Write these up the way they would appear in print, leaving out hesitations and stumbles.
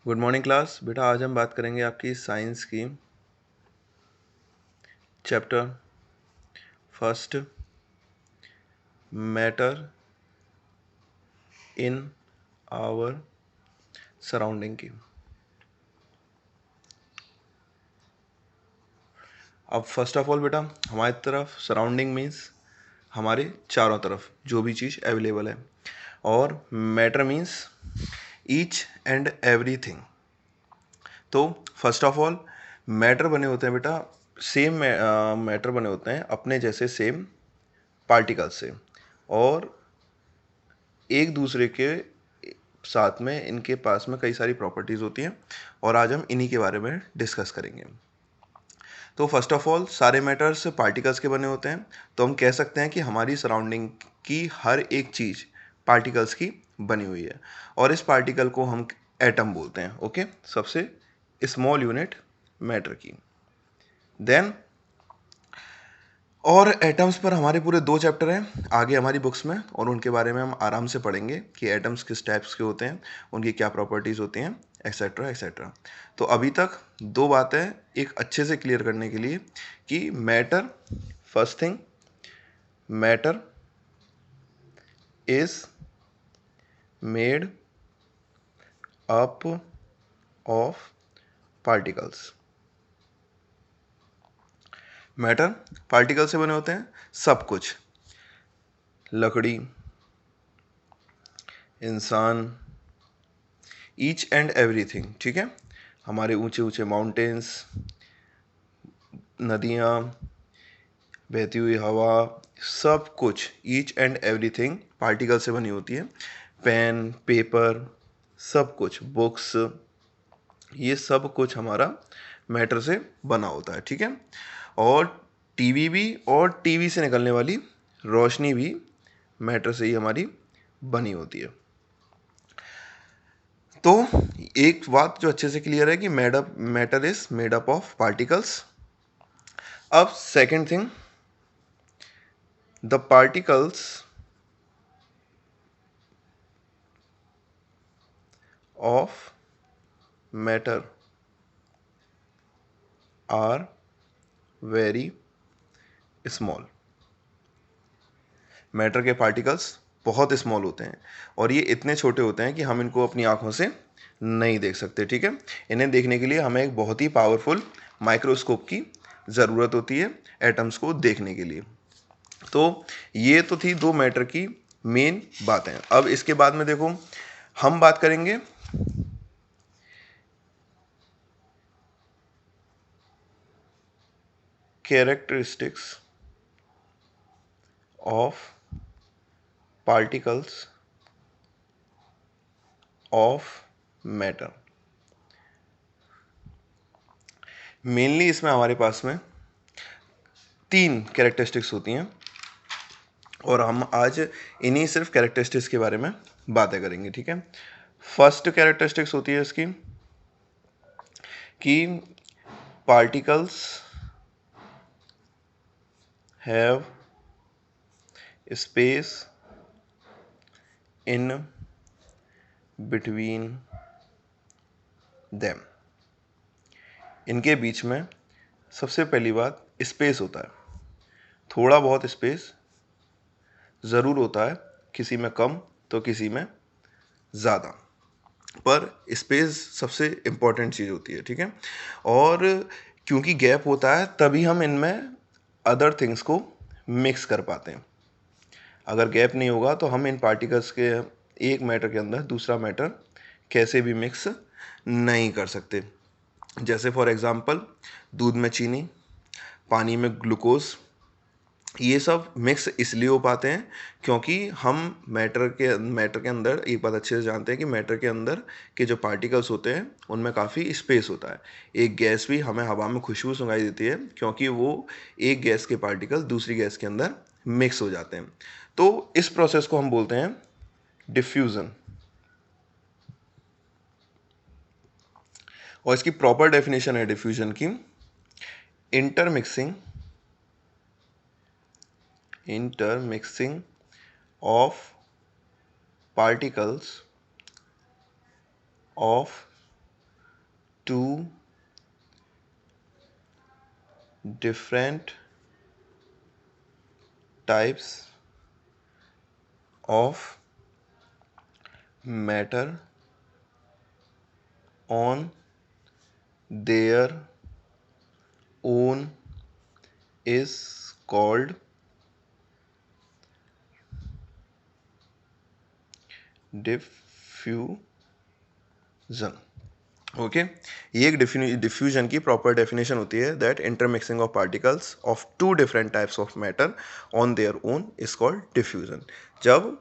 Good morning class. बेटा आज हम बात करेंगे आपकी साइंस की chapter first matter in our surrounding की। अब फर्स्ट ऑफ ऑल बेटा हमारी तरफ सराउंडिंग मीन्स हमारे चारों तरफ जो भी चीज़ अवेलेबल है, और matter means each and everything. तो फर्स्ट ऑफ ऑल मैटर बने होते हैं बेटा, सेम मैटर बने होते हैं अपने जैसे सेम पार्टिकल से, और एक दूसरे के साथ में इनके पास में कई सारी प्रॉपर्टीज़ होती हैं, और आज हम इन्हीं के बारे में डिस्कस करेंगे। तो फर्स्ट ऑफ ऑल सारे मैटर्स पार्टिकल्स के बने होते हैं, तो हम कह सकते हैं कि हमारी सराउंडिंग की हर एक चीज़ पार्टिकल्स की बनी हुई है, और इस पार्टिकल को हम एटम बोलते हैं। ओके, सबसे स्मॉल यूनिट मैटर की। देन और एटम्स पर हमारे पूरे 2 चैप्टर हैं आगे हमारी बुक्स में, और उनके बारे में हम आराम से पढ़ेंगे कि एटम्स किस टाइप्स के होते हैं, उनकी क्या प्रॉपर्टीज़ होती हैं, एक्सेट्रा एक्सेट्रा। तो अभी तक 2 बातें एक अच्छे से क्लियर करने के लिए कि matter, first thing matter is made up of particles. Matter particle से बने होते हैं, सब कुछ, लकड़ी, इंसान, ईच एंड एवरीथिंग। ठीक है, हमारे ऊंचे ऊंचे माउंटेन्स, नदियाँ, बहती हुई हवा, सब कुछ, ईच एंड एवरीथिंग पार्टिकल से बनी होती है। पेन, पेपर, सब कुछ, बुक्स, ये सब कुछ हमारा मैटर से बना होता है। ठीक है, और टीवी भी, और टीवी से निकलने वाली रोशनी भी मैटर से ही हमारी बनी होती है। तो एक बात जो अच्छे से क्लियर है कि matter is made up of particles. अब second thing, the particles of matter are very small. Matter के पार्टिकल्स बहुत स्मॉल होते हैं, और ये इतने छोटे होते हैं कि हम इनको अपनी आंखों से नहीं देख सकते। ठीक है, इन्हें देखने के लिए हमें एक बहुत ही पावरफुल माइक्रोस्कोप की ज़रूरत होती है एटम्स को देखने के लिए। तो ये तो थी 2 मैटर की मेन बातें। अब इसके बाद में देखो हम बात करेंगे characteristics of particles of matter. Mainly इसमें हमारे पास में 3 कैरेक्टरिस्टिक्स होती हैं, और हम आज इन्हीं सिर्फ कैरेक्टरिस्टिक्स के बारे में बातें करेंगे। ठीक है, फर्स्ट कैरेक्टरिस्टिक्स होती है इसकी कि particles have space in between them. इनके बीच में सबसे पहली बात स्पेस होता है, थोड़ा बहुत स्पेस ज़रूर होता है, किसी में कम तो किसी में ज़्यादा, पर स्पेस सबसे इम्पॉर्टेंट चीज़ होती है। ठीक है, और क्योंकि गैप होता है तभी हम इनमें अदर थिंग्स को मिक्स कर पाते हैं। अगर गैप नहीं होगा तो हम इन पार्टिकल्स के एक मैटर के अंदर दूसरा मैटर कैसे भी मिक्स नहीं कर सकते। जैसे फॉर एग्जांपल दूध में चीनी, पानी में ग्लूकोज, ये सब मिक्स इसलिए हो पाते हैं क्योंकि हम मैटर के अंदर एक बात अच्छे से जानते हैं कि मैटर के अंदर के जो पार्टिकल्स होते हैं उनमें काफ़ी स्पेस होता है। एक गैस भी हमें हवा में खुशबू सुनाई देती है क्योंकि वो एक गैस के पार्टिकल दूसरी गैस के अंदर मिक्स हो जाते हैं। तो इस प्रोसेस को हम बोलते हैं डिफ्यूज़न, और इसकी प्रॉपर डेफिनेशन है डिफ्यूजन की, intermixing intermixing of particles of two different types of matter on their own is called diffusion. Okay ये एक डिफ्यूजन की प्रॉपर डेफिनेशन होती है that intermixing of particles of two different types of matter on their own is called diffusion. जब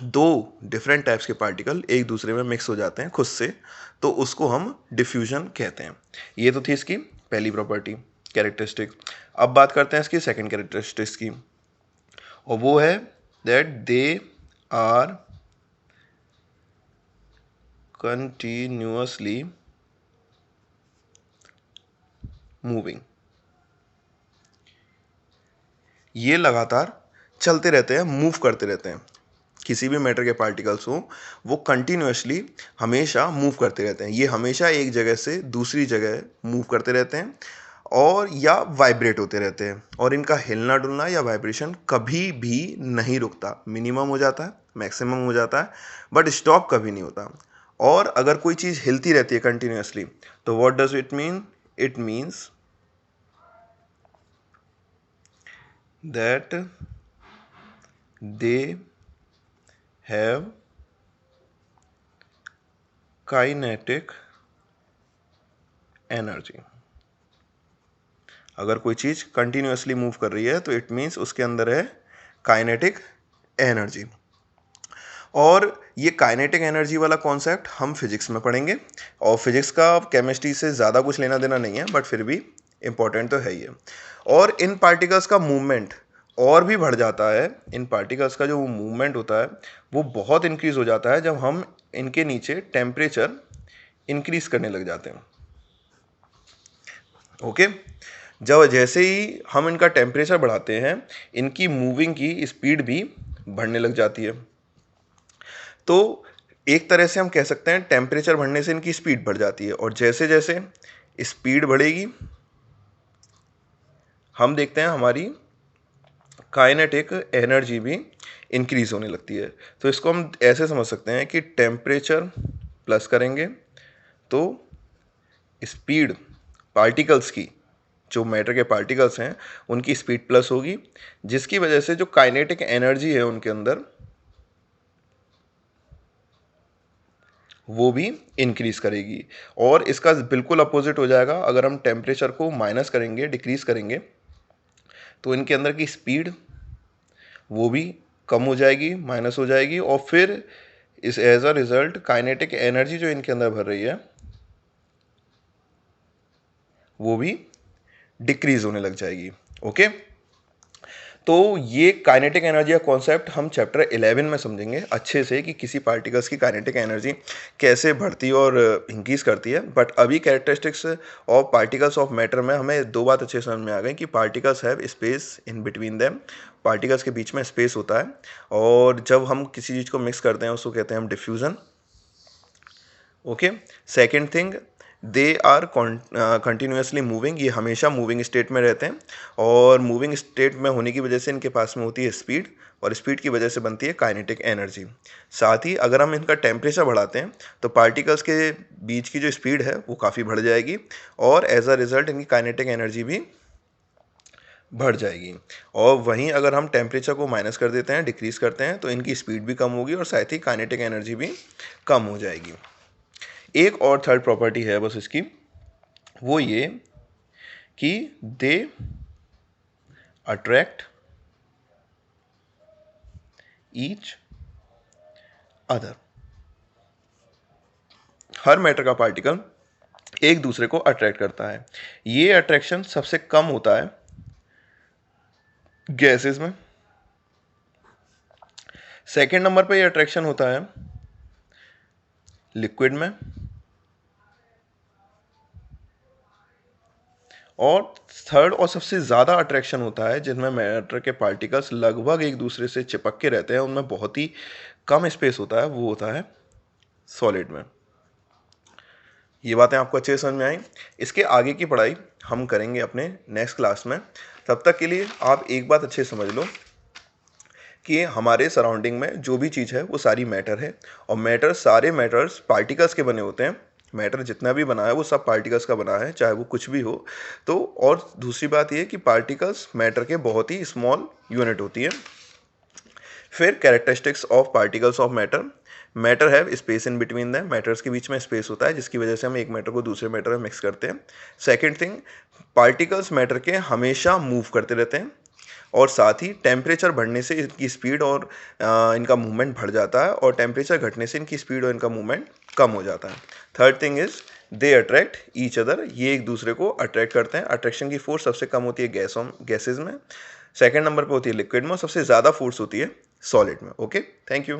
दो different types के particle एक दूसरे में मिक्स हो जाते हैं खुद से तो उसको हम डिफ्यूजन कहते हैं. ये तो थी इसकी पहली प्रॉपर्टी कैरेक्टरिस्टिक. अब बात करते हैं इसकी सेकंड कैरेक्टरिस्टिक्स की और वो है that they are continuously moving. ये लगातार चलते रहते हैं, मूव करते रहते हैं. किसी भी मैटर के पार्टिकल्स हो वो कंटिन्यूसली हमेशा मूव करते रहते हैं. ये हमेशा एक जगह से दूसरी जगह मूव करते रहते हैं और या वाइब्रेट होते रहते हैं और इनका हिलना डुलना या वाइब्रेशन कभी भी नहीं रुकता. मिनिमम हो जाता है, मैक्सिमम हो जाता है, बट स्टॉप कभी नहीं होता. और अगर कोई चीज़ हिलती रहती है कंटिन्यूसली तो what does it mean? It means that they have kinetic energy. अगर कोई चीज़ कंटिन्यूसली मूव कर रही है तो इट मीन्स उसके अंदर है काइनेटिक एनर्जी. और ये काइनेटिक एनर्जी वाला कॉन्सेप्ट हम फिजिक्स में पढ़ेंगे और फिजिक्स का केमिस्ट्री से ज़्यादा कुछ लेना देना नहीं है बट फिर भी इम्पोर्टेंट तो है ही है. और इन पार्टिकल्स का मूवमेंट और भी बढ़ जाता है. इन पार्टिकल्स का जो मूवमेंट होता है वो बहुत इंक्रीज हो जाता है जब हम इनके नीचे टेम्परेचर इंक्रीज करने लग जाते हैं. ओके जब जैसे ही हम इनका टेम्परेचर बढ़ाते हैं इनकी मूविंग की स्पीड भी बढ़ने लग जाती है. तो एक तरह से हम कह सकते हैं टेम्परेचर बढ़ने से इनकी स्पीड बढ़ जाती है और जैसे जैसे स्पीड बढ़ेगी हम देखते हैं हमारी काइनेटिक एनर्जी भी इंक्रीज होने लगती है. तो इसको हम ऐसे समझ सकते हैं कि टेम्परेचर प्लस करेंगे तो स्पीड पार्टिकल्स की जो मैटर के पार्टिकल्स हैं उनकी स्पीड प्लस होगी जिसकी वजह से जो काइनेटिक एनर्जी है उनके अंदर वो भी इंक्रीज करेगी. और इसका बिल्कुल अपोजिट हो जाएगा अगर हम टेम्परेचर को माइनस करेंगे, डिक्रीज करेंगे तो इनके अंदर की स्पीड वो भी कम हो जाएगी, माइनस हो जाएगी और फिर इस as a result kinetic energy जो इनके अंदर भर रही है वो भी डिक्रीज होने लग जाएगी. ओके तो ये काइनेटिक एनर्जी का कॉन्सेप्ट हम चैप्टर 11 में समझेंगे अच्छे से कि किसी पार्टिकल्स की काइनेटिक एनर्जी कैसे बढ़ती और इंक्रीज करती है. बट अभी characteristics of particles of matter में हमें दो बात अच्छे समझ में आ गई कि particles have space in between them. Particles के बीच में स्पेस होता है और जब हम किसी चीज़ को मिक्स करते हैं उसको कहते हैं हम diffusion. Okay second thing they are continuously moving. ये हमेशा मूविंग स्टेट में रहते हैं और मूविंग स्टेट में होने की वजह से इनके पास में होती है स्पीड और स्पीड की वजह से बनती है काइनेटिक एनर्जी. साथ ही अगर हम इनका टेम्परेचर बढ़ाते हैं तो पार्टिकल्स के बीच की जो स्पीड है वो काफ़ी बढ़ जाएगी और एज अ रिजल्ट इनकी काइनेटिक एनर्जी भी बढ़ जाएगी. और वहीं अगर हम टेम्परेचर को माइनस कर देते हैं, डिक्रीज करते हैं तो इनकी स्पीड भी कम होगी और साथ ही काइनेटिक एनर्जी भी कम हो जाएगी. एक और थर्ड प्रॉपर्टी है बस इसकी वो ये कि they attract each other. Her matter का पार्टिकल एक दूसरे को अट्रैक्ट करता है. ये अट्रैक्शन सबसे कम होता है गैसेस में. सेकेंड नंबर पे ये अट्रैक्शन होता है लिक्विड में और थर्ड और सबसे ज़्यादा अट्रैक्शन होता है जिनमें मैटर के पार्टिकल्स लगभग एक दूसरे से चिपक के रहते हैं, उनमें बहुत ही कम स्पेस होता है, वो होता है सॉलिड में. ये बातें आपको अच्छे से समझ में आई। इसके आगे की पढ़ाई हम करेंगे अपने नेक्स्ट क्लास में। तब तक के लिए आप एक बात अच्छे से समझ लो कि हमारे सराउंडिंग में जो भी चीज़ है वो सारी मैटर है, और मैटर, सारे मैटर्स पार्टिकल्स के बने होते हैं। मैटर जितना भी बना है वो सब पार्टिकल्स का बना है, चाहे वो कुछ भी हो। तो और दूसरी बात ये कि पार्टिकल्स मैटर के बहुत ही स्मॉल यूनिट होती है। फिर characteristics of particles of matter, matter have space in between them, matters के बीच में स्पेस होता है जिसकी वजह से हम एक मैटर को दूसरे मैटर में मिक्स करते हैं। सेकेंड थिंग, पार्टिकल्स मैटर के हमेशा मूव करते रहते हैं, और साथ ही टेम्परेचर बढ़ने से इनकी स्पीड और इनका मूवमेंट बढ़ जाता है, और टेम्परेचर घटने से इनकी स्पीड और इनका मूवमेंट कम हो जाता है। Third thing is they attract each other, ये एक दूसरे को अट्रैक्ट करते हैं। अट्रैक्शन की फोर्स सबसे कम होती है गैसेज में, सेकंड नंबर पे होती है लिक्विड में, और सबसे ज़्यादा फोर्स होती है सॉलिड में। Okay, thank you.